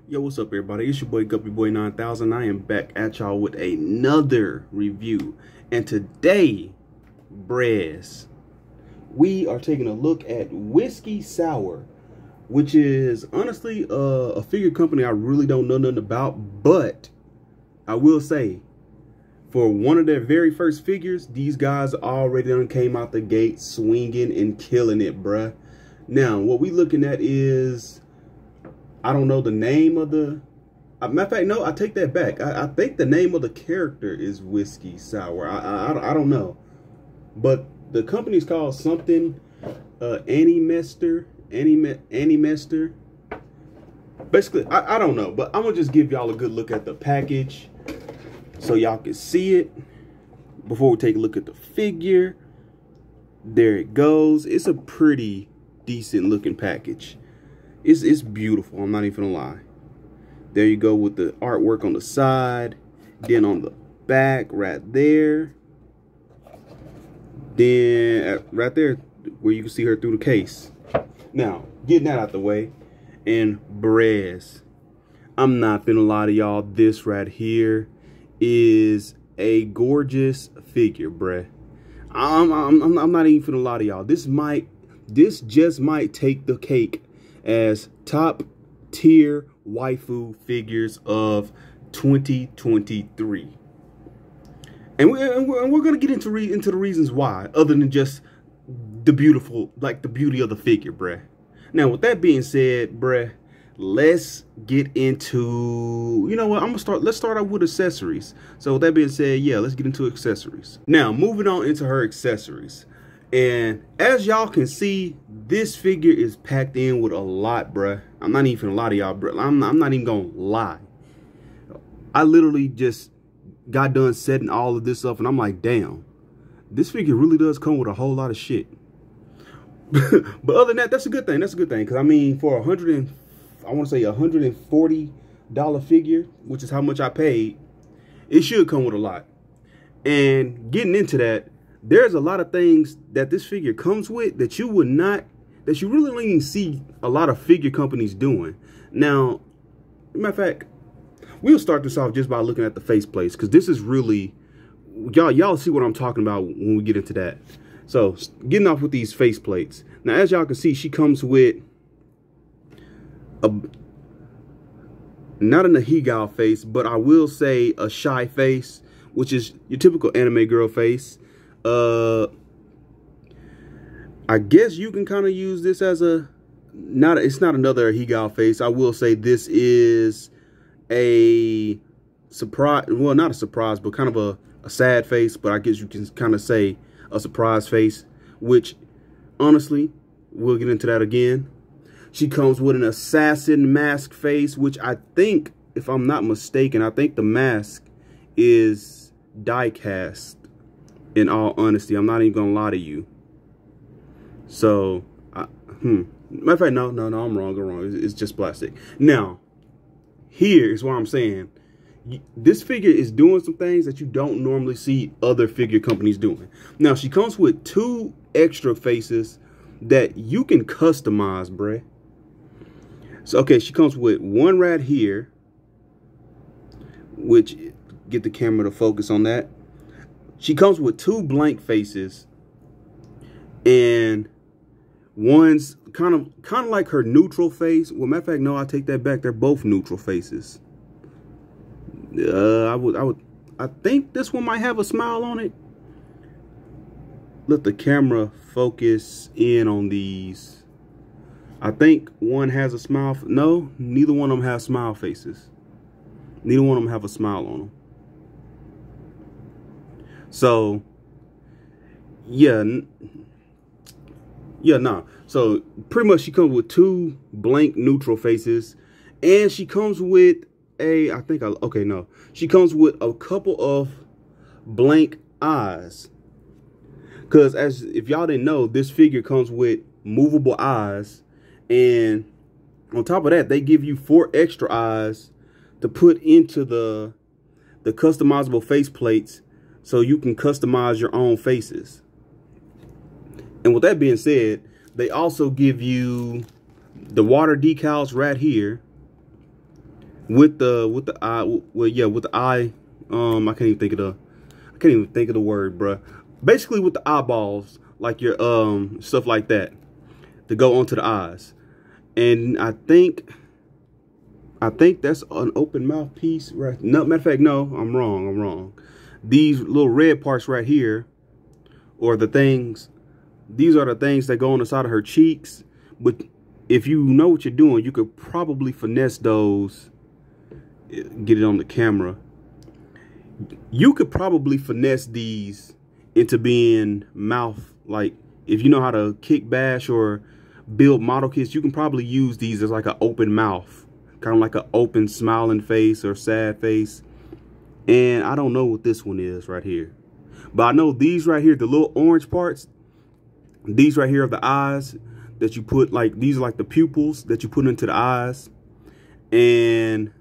Yo, what's up, everybody? It's your boy Guppy Boy 9000. I am back at y'all with another review. And today, Brez, we are taking a look at Whiskey Sour, which is honestly a figure company I really don't know nothing about. But I will say, for one of their very first figures, these guys already done came out the gate swinging and killing it, bruh. Now, what we looking at is, I don't know the name of the... matter of fact, no, I take that back. I think the name of the character is Whiskey Sour. I don't know. But the company is called something Animester. Animester. Basically, I don't know. But I'm going to just give y'all a good look at the package so y'all can see it before we take a look at the figure. There it goes. It's a pretty decent looking package. It's beautiful, I'm not even gonna lie. There you go with the artwork on the side. Then on the back, right there. Then right there, where you can see her through the case. Now, getting that out the way. And Brez, I'm not finna lie to y'all, this right here is a gorgeous figure, bruh. I'm not even finna lie to y'all. This just might take the cake as top tier waifu figures of 2023, and we're gonna get into the reasons why, other than just the beauty of the figure, bruh. Now, with that being said, bruh, let's get into, you know what, let's start out with accessories. So with that being said, yeah, let's get into accessories. Now, moving on into her accessories. And as y'all can see, this figure is packed in with a lot, bruh. I'm not even gonna lie to y'all, bruh. I'm not even gonna lie. I literally just got done setting all of this up, and I'm like, damn, this figure really does come with a whole lot of shit. But other than that, that's a good thing. That's a good thing, because I mean, for I want to say $140 figure, which is how much I paid, it should come with a lot. And getting into that, there's a lot of things that this figure comes with that you really don't even see a lot of figure companies doing. Now, matter of fact, we'll start this off just by looking at the faceplates, because this is really, y'all see what I'm talking about when we get into that. So, getting off with these faceplates. Now, as y'all can see, she comes with not an Ahegao face, but I will say a shy face, which is your typical anime girl face. I guess you can kind of use this as it's not another Ahegao face. I will say this is a surprise, well, not a surprise, but kind of a sad face, but I guess you can kind of say a surprise face, which honestly, we'll get into that again. She comes with an assassin mask face, which I think, if I'm not mistaken, I think the mask is die cast. In all honesty, I'm not even gonna lie to you. So, matter of fact, no, I'm wrong. It's just plastic. Now, here is what I'm saying. This figure is doing some things that you don't normally see other figure companies doing. Now, she comes with 2 extra faces that you can customize, bruh. So, okay, she comes with one right here, which, get the camera to focus on that. She comes with 2 blank faces, and one's kind of like her neutral face. Well, matter of fact, no, I take that back. They're both neutral faces. I think this one might have a smile on it. Let the camera focus in on these. I think one has a smile. No, neither one of them have smile faces. Neither one of them have a smile on them. So, so pretty much she comes with 2 blank neutral faces, and she comes with she comes with a couple of blank eyes. Because if y'all didn't know, this figure comes with movable eyes, and on top of that, they give you 4 extra eyes to put into the customizable face plates, so you can customize your own faces. And with that being said, they also give you the water decals right here. with the eye. Well, yeah, with the eye. I can't even think of the word, bruh. Basically, with the eyeballs, like your stuff like that, to go onto the eyes. And I think that's an open mouth piece, right? No, matter of fact, no, I'm wrong. These little red parts right here, or the things, these are the things that go on the side of her cheeks. But if you know what you're doing, you could probably finesse those. Get it on the camera. You could probably finesse these into being mouth. Like, if you know how to kick bash or build model kits, you can probably use these as like an open mouth, kind of like an open smiling face or sad face. And I don't know what this one is right here, but I know these right here, the little orange parts, these right here are the eyes that you put, like, these are like the pupils that you put into the eyes. And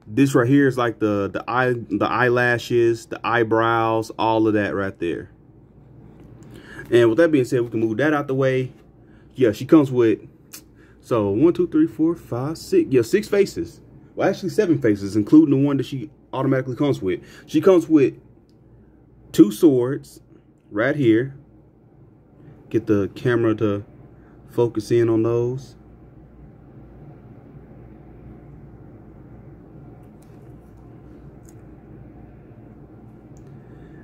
this right here is like the eyelashes, the eyebrows, all of that right there. And with that being said, we can move that out the way. Yeah, she comes with, so 1, 2, 3, 4, 5, 6. Yeah, 6 faces. Well, actually 7 faces, including the one that she automatically comes with. She comes with 2 swords right here. Get the camera to focus in on those.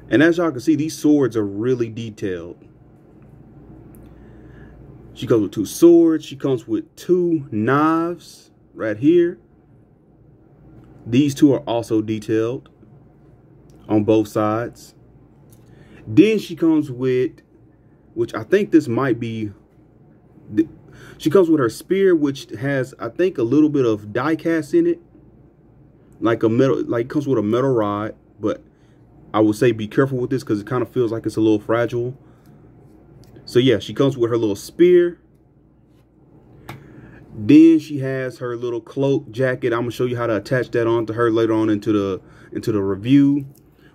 And as y'all can see, these swords are really detailed. She comes with 2 swords. She comes with 2 knives right here. These 2 are also detailed on both sides. Then she comes with, which I think this might be, she comes with her spear, which has, I think, a little bit of die cast in it. Like a metal, like, comes with a metal rod, but I would say be careful with this because it kind of feels like it's a little fragile. So yeah, she comes with her little spear. Then she has her little cloak jacket. I'm gonna show you how to attach that onto her later on into the review.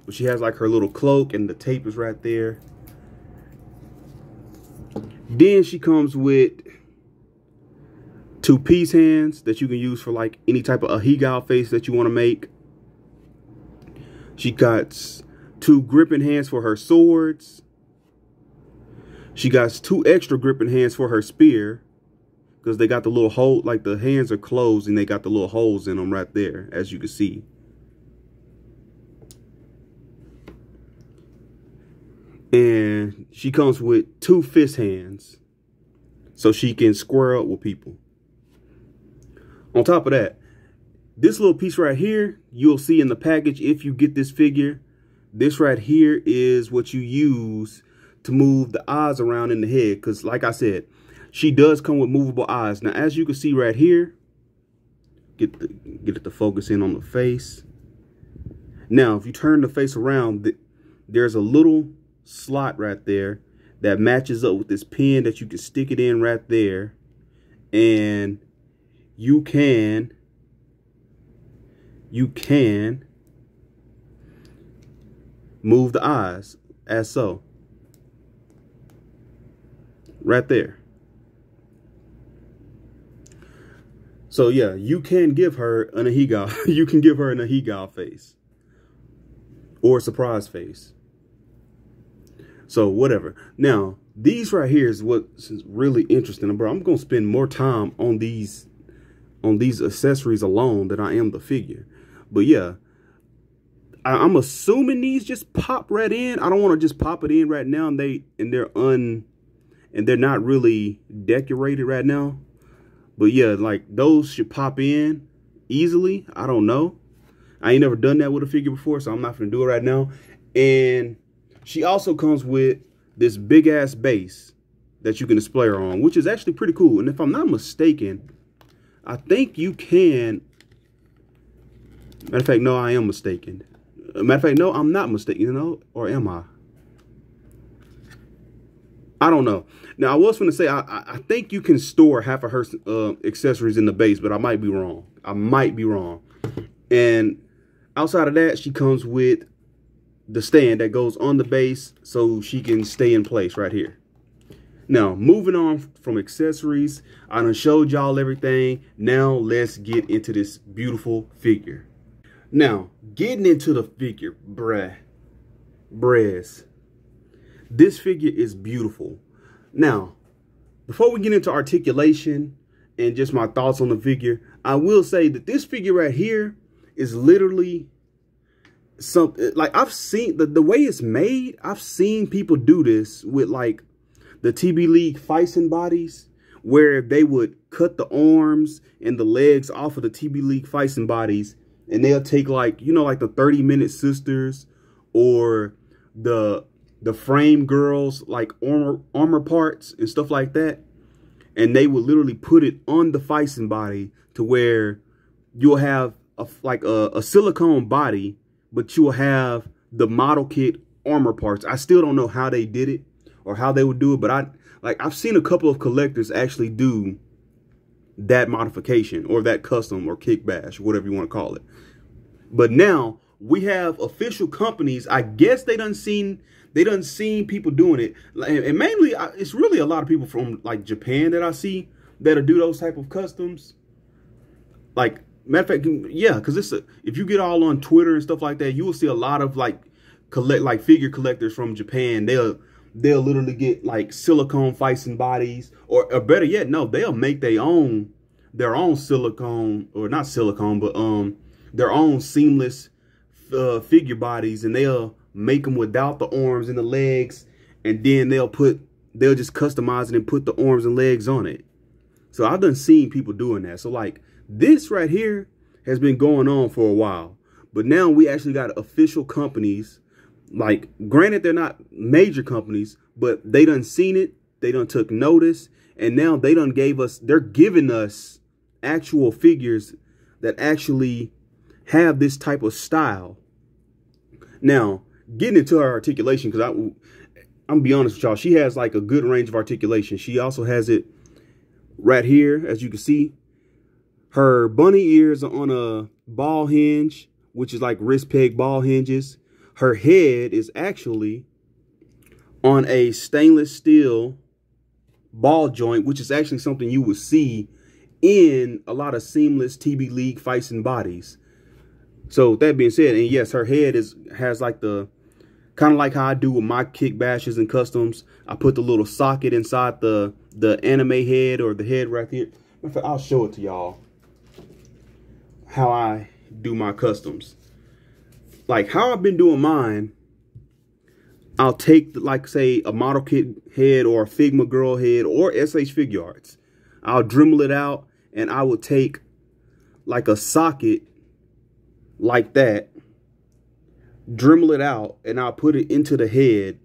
But she has like her little cloak, and the tape is right there. Then she comes with 2 peace hands that you can use for like any type of ahegao face that you want to make. She got 2 gripping hands for her swords. She got 2 extra gripping hands for her spear, because they got the little hole, like the hands are closed and they got the little holes in them right there, as you can see. And she comes with 2 fist hands, so she can square up with people. On top of that, this little piece right here, you'll see in the package if you get this figure. This right here is what you use to move the eyes around in the head. Because like I said, she does come with movable eyes. Now, as you can see right here, get it to focus in on the face. Now, if you turn the face around, there's a little slot right there that matches up with this pin that you can stick it in right there. And you can move the eyes as so. Right there. So yeah, you can give her an ahegao. You can give her an ahegao face. Or a surprise face. So whatever. Now, these right here is what's really interesting. Bro, I'm gonna spend more time on these accessories alone than I am the figure. But yeah, I'm assuming these just pop right in. I don't want to just pop it in right now, and they're not really decorated right now. But yeah, like those should pop in easily. I don't know. I ain't never done that with a figure before, so I'm not gonna do it right now. And she also comes with this big ass base that you can display her on, which is actually pretty cool. And if I'm not mistaken, I think you can. Matter of fact, no, I am mistaken. Matter of fact, no, I'm not mistaken, you know, or am I? I don't know. Now, I was going to say, I think you can store half of her accessories in the base, but I might be wrong. I might be wrong. And outside of that, she comes with the stand that goes on the base so she can stay in place right here. Now, moving on from accessories, I done showed y'all everything. Now, let's get into this beautiful figure. Now, getting into the figure, this figure is beautiful. Now, before we get into articulation and just my thoughts on the figure, I will say that this figure right here is literally something, like, I've seen the way it's made. I've seen people do this with like the TB League Fison bodies, where they would cut the arms and the legs off of the TB League Fison bodies, and they'll take, like, you know, like the 30-minute sisters or the frame girls, like armor parts and stuff like that, and they would literally put it on the Fison body to where you'll have a silicone body, but you will have the model kit armor parts. I still don't know how they did it or how they would do it, but I've seen a couple of collectors actually do that modification or that custom or kick bash, whatever you want to call it. But now we have official companies. I guess they done seen people doing it, and mainly it's really a lot of people from like Japan that I see that do those type of customs. Like, matter of fact, yeah, because if you get all on Twitter and stuff like that, you will see a lot of like figure collectors from Japan. They'll literally get like silicone Fison bodies, or better yet, no, they'll make their own silicone, or not silicone, but their own seamless figure bodies, and they'll make them without the arms and the legs, and then they'll just customize it and put the arms and legs on it. So I've done seen people doing that. So like this right here has been going on for a while, but now we actually got official companies. Like, granted, they're not major companies, but they done seen it, they done took notice, and now they're giving us actual figures that actually have this type of style. Now, getting into her articulation, because I'm gonna be honest with y'all, she has like a good range of articulation. She also has it right here, as you can see. Her bunny ears are on a ball hinge, which is like wrist peg ball hinges. Her head is actually on a stainless steel ball joint, which is actually something you would see in a lot of seamless TB League Fison bodies. So that being said, and yes, her head has like the kind of like how I do with my kick bashes and customs. I put the little socket inside the anime head, or the head right here. I'll show it to y'all how I do my customs. Like how I've been doing mine, I'll take, like, say, a model kit head or a Figma girl head or SH Figure Arts. I'll Dremel it out, and I will take like a socket like that, Dremel it out, and I'll put it into the head.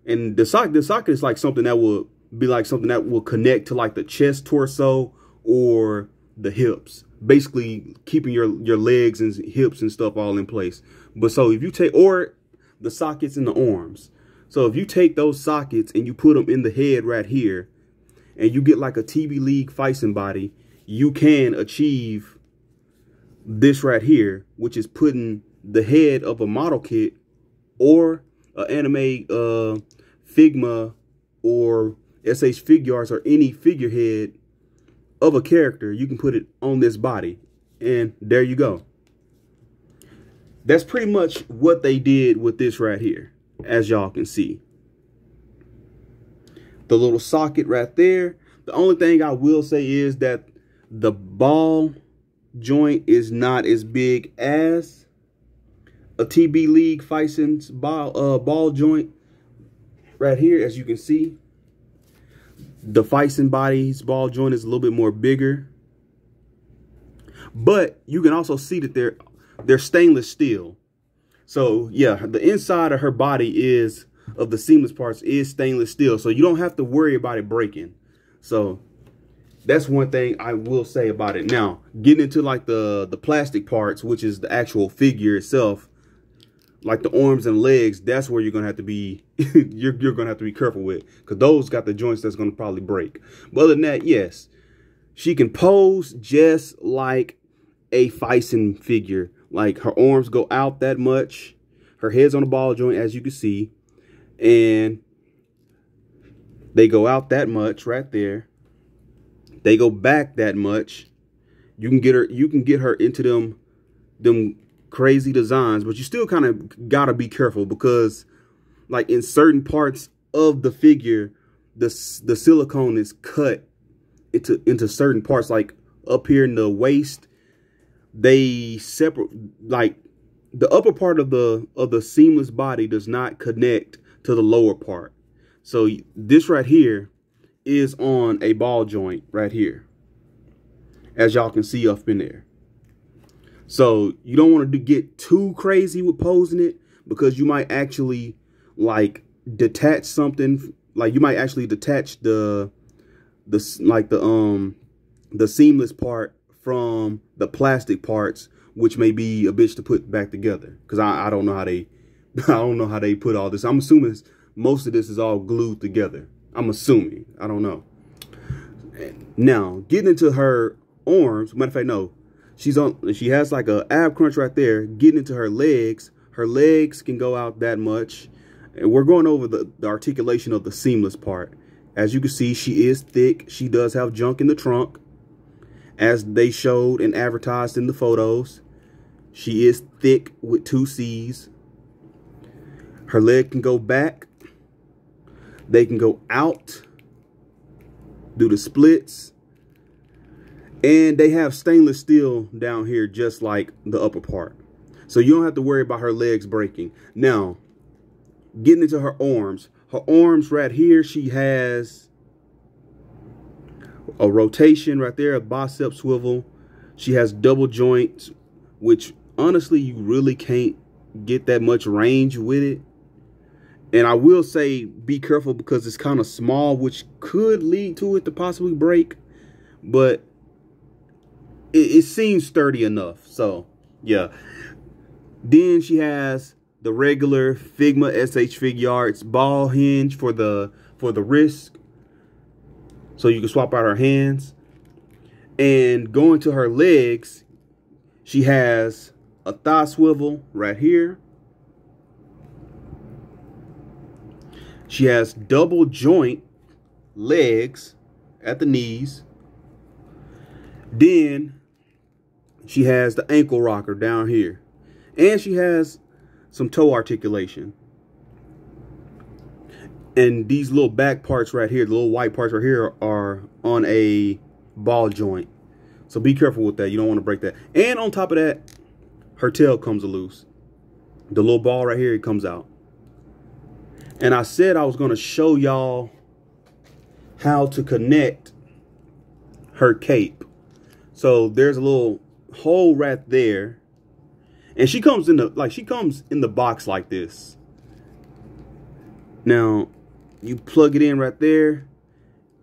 And the socket is like something that will be like something that will connect to like the chest, torso, or the hips. Basically keeping your legs and hips and stuff all in place. But so if you take, or the sockets in the arms. So if you take those sockets and you put them in the head right here, and you get like a TB League Fison body, you can achieve this right here, which is putting the head of a model kit or an anime Figma or SH Figure Arts or any figurehead of a character. You can put it on this body, and there you go. That's pretty much what they did with this right here, as y'all can see. The little socket right there. The only thing I will say is that the ball joint is not as big as a TB League Fison's ball joint right here, as you can see. The Fison body's ball joint is a little bit more bigger, but you can also see that they're stainless steel. So yeah, the inside of her body of the seamless parts is stainless steel, so you don't have to worry about it breaking. So that's one thing I will say about it. Now, getting into like the plastic parts, which is the actual figure itself, like the arms and legs, that's where you're gonna have to be you're gonna have to be careful with, because those got the joints that's gonna probably break. But other than that, yes, she can pose just like a Fison figure. Like, her arms go out that much, her head's on the ball joint, as you can see, and They go out that much right there. They go back that much. You can get her into them crazy designs, but you still kind of gotta be careful because, like, in certain parts of the figure, the silicone is cut into certain parts, like up here in the waist. They separate, like the upper part of the seamless body does not connect to the lower part. So this right here is on a ball joint right here, as y'all can see up in there. So you don't want to get too crazy with posing it, because you might actually like detach something. Like you might actually detach the seamless part from the plastic parts, which may be a bitch to put back together. Because I don't know how they put all this. I'm assuming most of this is all glued together. I'm assuming. I don't know. Now, getting into her arms, matter of fact, no. She has like a ab crunch right there. Getting into her legs. Her legs can go out that much. And we're going over the articulation of the seamless part. As you can see, she is thick. She does have junk in the trunk, as they showed and advertised in the photos. She is thick with 2 C's. Her leg can go back. They can go out, do the splits. And they have stainless steel down here, just like the upper part. So you don't have to worry about her legs breaking. Now, getting into her arms. Her arms right here, she has a rotation right there, a bicep swivel. She has double joints, which honestly, you really can't get that much range with it. And I will say, be careful, because it's kind of small, which could lead to it to possibly break. But it seems sturdy enough. So, yeah. Then she has the regular Figma SH Figuarts ball hinge for the wrist, so you can swap out her hands. And going to her legs, she has a thigh swivel right here. She has double joint legs at the knees. Then she has the ankle rocker down here. And she has some toe articulation. And these little back parts right here, the little white parts right here, are on a ball joint. So be careful with that. You don't want to break that. And on top of that, her tail comes loose. The little ball right here, it comes out. And I said I was going to show y'all how to connect her cape. So there's a little hole right there. And she comes in the box like this. Now, you plug it in right there.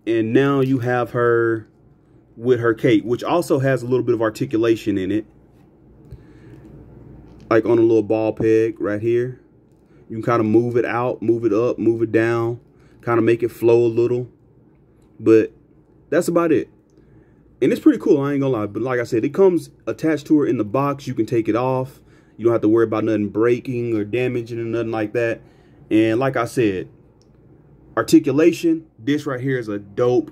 And now you have her with her cape, which also has a little bit of articulation in it. Like on a little ball peg right here. You can kind of move it out, move it up, move it down, kind of make it flow a little. But that's about it. And it's pretty cool, I ain't gonna lie. But like I said, it comes attached to her in the box. You can take it off. You don't have to worry about nothing breaking or damaging or nothing like that. And like I said, articulation, this right here is a dope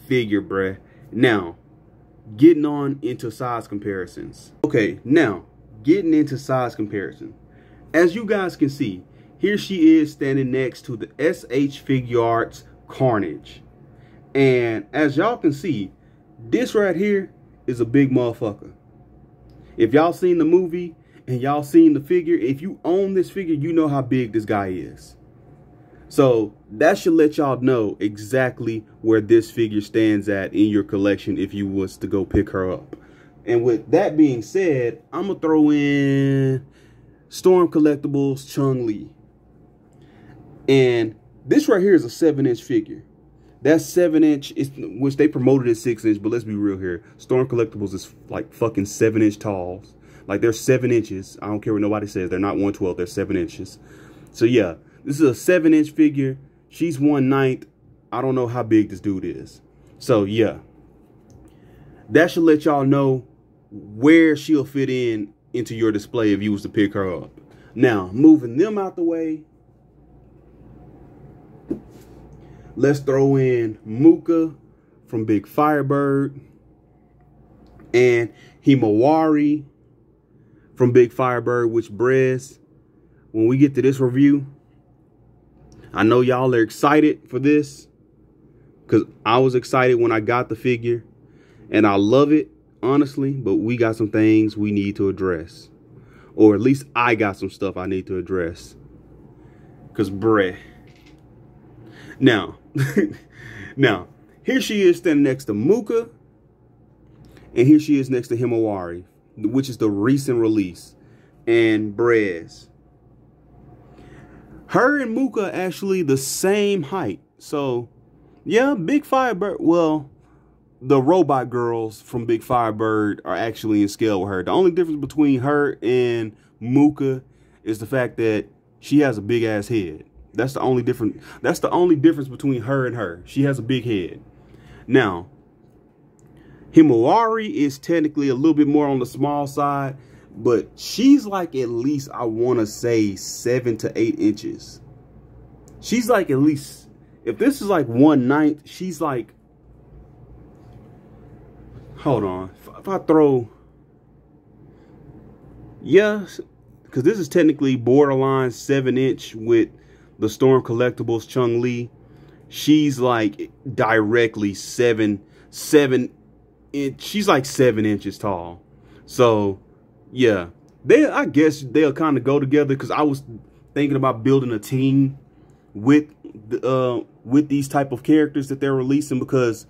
figure, bruh. Now, getting on into size comparisons. Okay, now, getting into size comparison. As you guys can see, here she is standing next to the SH Figuarts Carnage. And as y'all can see, this right here is a big motherfucker. If y'all seen the movie and y'all seen the figure, if you own this figure, you know how big this guy is. So that should let y'all know exactly where this figure stands at in your collection if you was to go pick her up. And with that being said, I'm gonna throw in Storm Collectibles Chun-Li. And this right here is a 7-inch figure. That 7-inch, which they promoted as 6-inch, but let's be real here. Storm Collectibles is like fucking 7-inch tall. Like they're 7 inches. I don't care what nobody says. They're not 1/12. They're 7 inches. So yeah, this is a 7-inch figure. She's 1/9. I don't know how big this dude is. So yeah, that should let y'all know where she'll fit into your display if you was to pick her up. Now, moving them out the way. Let's throw in Muka from Big Firebird and Himawari from Big Firebird, which Brez, when we get to this review, I know y'all are excited for this because I was excited when I got the figure and I love it, honestly, but we got some things we need to address. Or at least I got some stuff I need to address. Because bruh. Now, now, here she is standing next to Muka. And here she is next to Himawari, which is the recent release. And Brez. Her and Muka actually the same height. So, yeah, Big Firebird. Well, the robot girls from Big Firebird are actually in scale with her. The only difference between her and Muka is the fact that she has a big ass head. That's the only difference. That's the only difference between her and her. She has a big head. Now, Himawari is technically a little bit more on the small side, but she's like at least, I want to say 7 to 8 inches. She's like at least, if this is like 1/9, she's like, hold on. If I throw, yeah, because this is technically borderline 7-inch with the Storm Collectibles Chung-Li. She's like directly 7 inch. She's like 7 inches tall. So yeah, I guess they'll kind of go together because I was thinking about building a team with these type of characters that they're releasing, because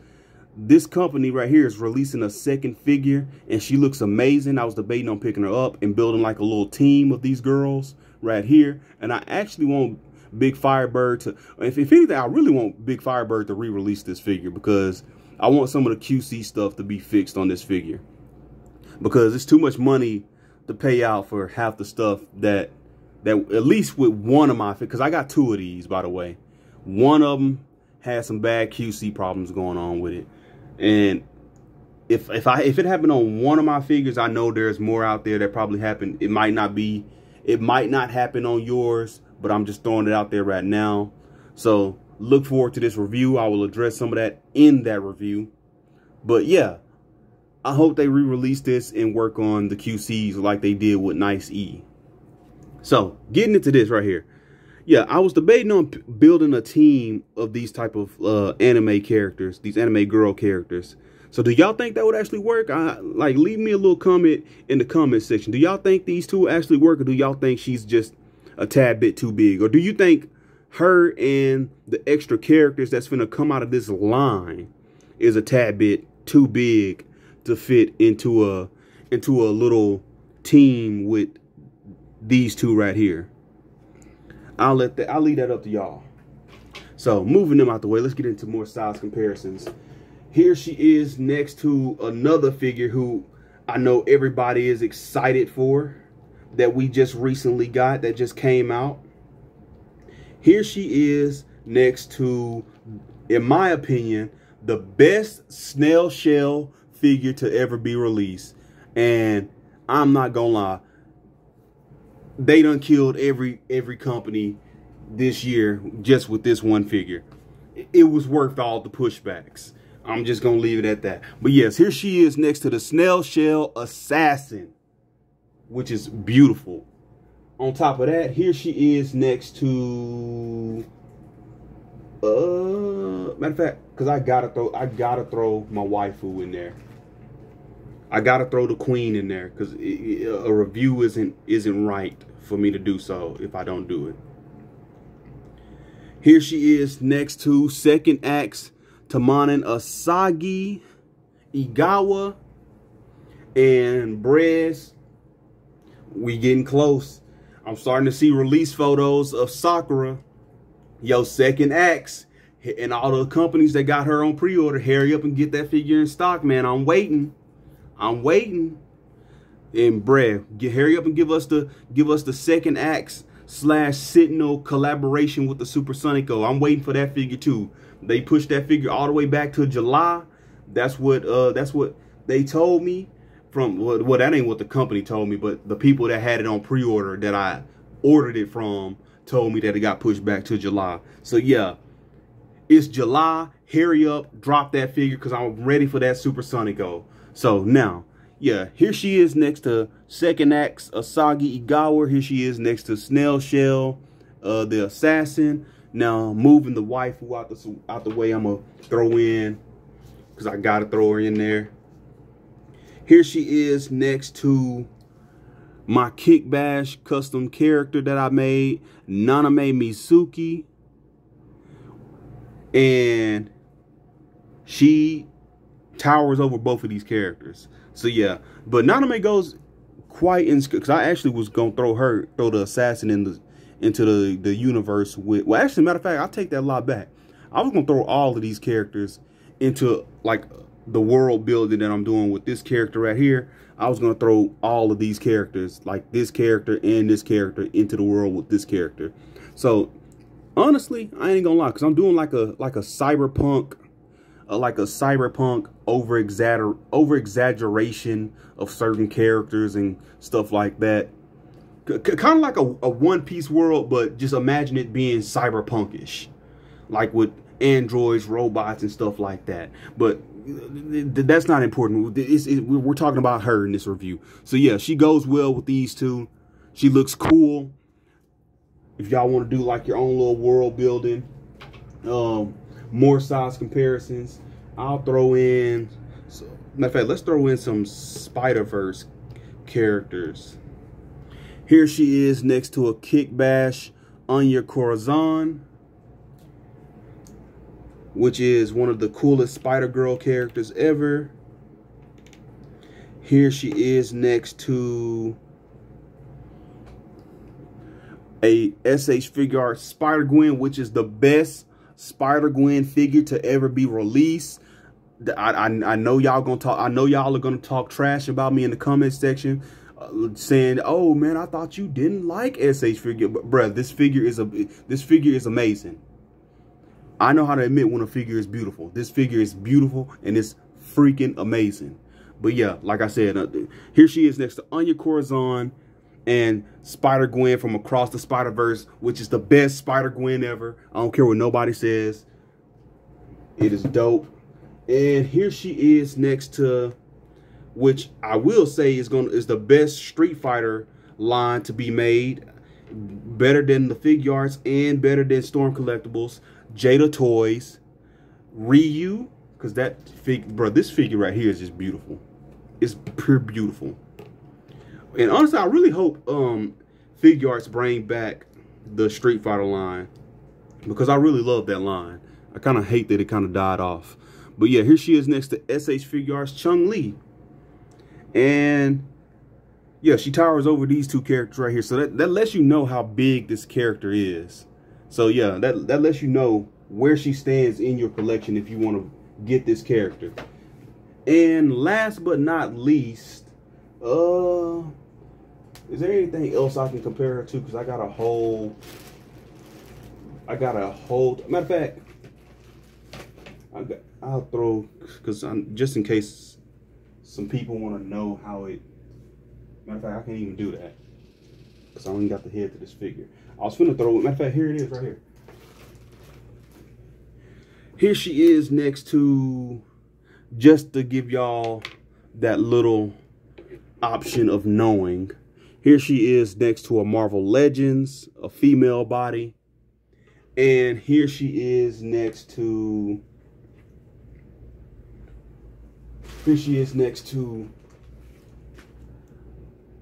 this company right here is releasing a second figure and she looks amazing. I was debating on picking her up and building like a little team of these girls right here. And I actually want Big Firebird to, if anything, I really want Big Firebird to re-release this figure, because I want some of the QC stuff to be fixed on this figure, because it's too much money to pay out for half the stuff that at least with one of my, because I got 2 of these, by the way. One of them has some bad QC problems going on with it. And if it happened on one of my figures, I know there's more out there that probably happened. It might not happen on yours, but I'm just throwing it out there right now. So look forward to this review. I will address some of that in that review. But yeah, I hope they re-release this and work on the QCs like they did with Nice E. So getting into this right here. Yeah, I was debating on building a team of these type of anime characters, these anime girl characters. So do y'all think that would actually work? Like, leave me a little comment in the comment section. Do y'all think these two actually work, or do y'all think she's just a tad bit too big? Or do you think her and the extra characters that's finna come out of this line is a tad bit too big to fit into a little team with these two right here? I'll leave that up to y'all. So moving them out the way, let's get into more size comparisons. Here she is next to another figure who I know everybody is excited for, that we just recently got, that just came out. Here she is next to, in my opinion, the best snail shell figure to ever be released. And I'm not gonna lie, they done killed every company this year just with this one figure. It was worth all the pushbacks. I'm just gonna leave it at that. But yes, here she is next to the Snail Shell Assassin, which is beautiful. On top of that, here she is next to matter of fact, because I gotta throw my waifu in there. I gotta throw the queen in there, because a review isn't right for me to do so if I don't do it. Here she is next to Second Acts Tamanin Asagi Igawa and Brez. We getting close. I'm starting to see release photos of Sakura. Yo, Second Acts and all the companies that got her on pre-order, hurry up and get that figure in stock, man. I'm waiting. And Brez, hurry up and give us the Second Acts / Sentinel collaboration with the Supersonico. I'm waiting for that figure too. They pushed that figure all the way back to July. That's what they told me. Well, that ain't what the company told me, but the people that had it on pre-order that I ordered it from told me that it got pushed back to July. So yeah, It's July. Hurry up, drop that figure because I'm ready for that Supersonico. So now, yeah, here she is next to Second Act Asagi Igawa. Here she is next to Snail Shell, the assassin. Now moving the waifu out the way, I'm gonna throw in because I gotta throw her in there. Here she is next to my Kick Bash custom character that I made, Naname Mizuki. And she towers over both of these characters. So yeah, but Naname goes quite in, because I actually was gonna throw the assassin into the universe with. Well, actually, matter of fact, I'll take that a lot back. I was gonna throw all of these characters into like the world building that I'm doing with this character right here. I was gonna throw all of these characters, like this character and this character, into the world with this character. So honestly, I ain't gonna lie, because I'm doing like a cyberpunk, over exaggeration of certain characters and stuff like that. Kind of like a One Piece world, but just imagine it being cyberpunkish, like with androids, robots, and stuff like that. But that's not important. We're talking about her in this review. So yeah, she goes well with these two. She looks cool. If y'all want to do like your own little world building, more size comparisons, I'll throw in. So, matter of fact, let's throw in some Spider-Verse characters. Here she is next to a Kick Bash Anya Corazon, which is one of the coolest Spider-Girl characters ever. Here she is next to a SH Figure Art Spider-Gwen, which is the best Spider-Gwen figure to ever be released. I know y'all gonna talk. I know y'all are gonna talk trash about me in the comment section, saying, "Oh man, I thought you didn't like SH Figure." But bruh, this figure is amazing. I know how to admit when a figure is beautiful. This figure is beautiful and it's freaking amazing. But yeah, like I said, here she is next to Anya Corazon and Spider-Gwen from Across the Spider-Verse, which is the best Spider-Gwen ever. I don't care what nobody says. It is dope. And here she is next to, which I will say is the best Street Fighter line to be made. Better than the Figure Arts and better than Storm Collectibles. Jada Toys, Ryu, because this figure right here is just beautiful. It's pure beautiful. And honestly, I really hope Figure Arts bring back the Street Fighter line, because I really love that line. I kind of hate that it kind of died off. But yeah, here she is next to SH Figure Arts Chun-Li. And yeah, she towers over these two characters right here. So that lets you know how big this character is. So yeah, that lets you know where she stands in your collection if you want to get this character. And last but not least, is there anything else I can compare her to? Because I got a whole, matter of fact, I'll throw, because just in case some people want to know how it, matter of fact, I can't even do that, because I only got the head to this figure. I was finna throw it, matter of fact, here it is right here. Here she is next to, just to give y'all that little option of knowing, here she is next to a Marvel Legends, a female body. And here she is next to,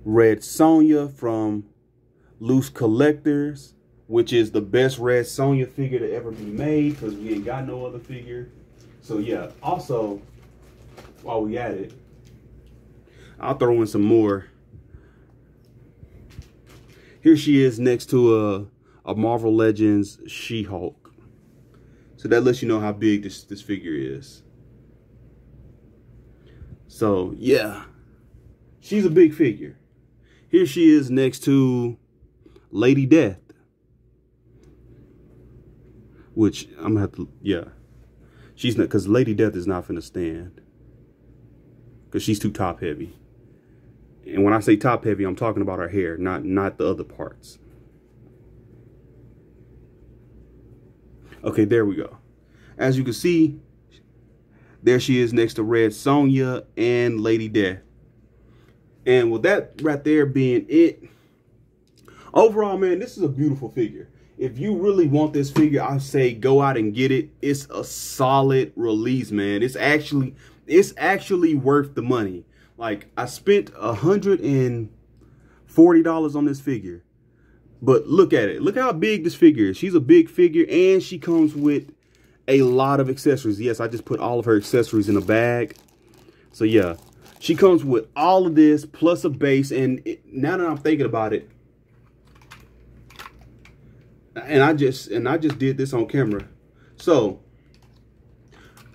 Red Sonja from Loose Collectors, which is the best Red Sonja figure to ever be made, because we ain't got no other figure. So yeah, also, while we at it, I'll throw in some more. Here she is next to a Marvel Legends She-Hulk. So that lets you know how big this figure is. So yeah, she's a big figure. Here she is next to Lady Death, which I'm gonna have to, yeah, she's not, because Lady Death is not finna stand, because she's too top heavy. And when I say top heavy, I'm talking about her hair, not the other parts. Okay, there we go. as you can see, there she is next to Red Sonja and Lady Death. And with that right there being it, overall, man, this is a beautiful figure. If you really want this figure, I say go out and get it. It's a solid release, man. It's actually worth the money. Like, I spent $140 on this figure. But look at it. Look how big this figure is. She's a big figure, and she comes with a lot of accessories. Yes, I just put all of her accessories in a bag. So yeah, she comes with all of this plus a base. And now that I'm thinking about it, and I just did this on camera. So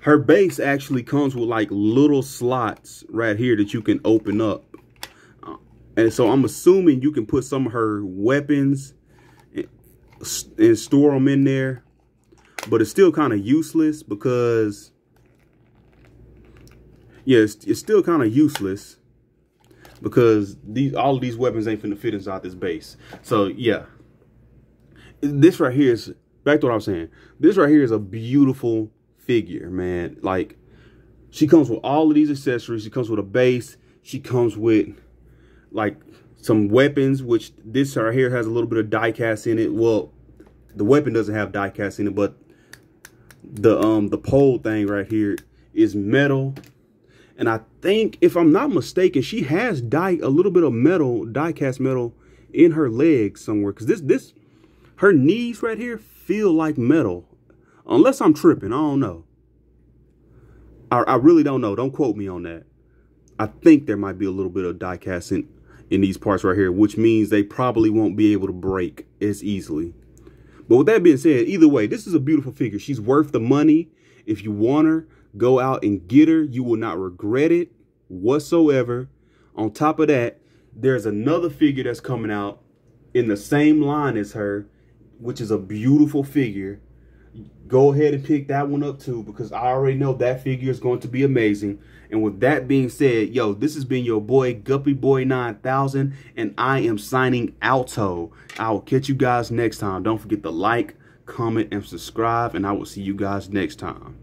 her base actually comes with like little slots right here that you can open up. And so I'm assuming you can put some of her weapons and store them in there. But it's still kind of useless because, yeah, it's still kind of useless because all of these weapons ain't finna fit inside this base. So yeah, this right here is, back to what I was saying, this right here is a beautiful figure, man. Like, she comes with all of these accessories. She comes with a base. She comes with like some weapons, which this right here has a little bit of die cast in it. Well, the weapon doesn't have die cast in it, but the pole thing right here is metal. And I think, if I'm not mistaken, she has a little bit of metal, die cast metal in her legs somewhere, because her knees right here feel like metal, unless I'm tripping. I don't know. I really don't know. Don't quote me on that. I think there might be a little bit of die cast in these parts right here, which means they probably won't be able to break as easily. But with that being said, either way, this is a beautiful figure. She's worth the money. If you want her, go out and get her. You will not regret it whatsoever. On top of that, there's another figure that's coming out in the same line as her, which is a beautiful figure. Go ahead and pick that one up too, because I already know that figure is going to be amazing. And with that being said, yo, this has been your boy Guppy Boy 9000, and I am signing outo. I will catch you guys next time. Don't forget to like, comment, and subscribe, and I will see you guys next time.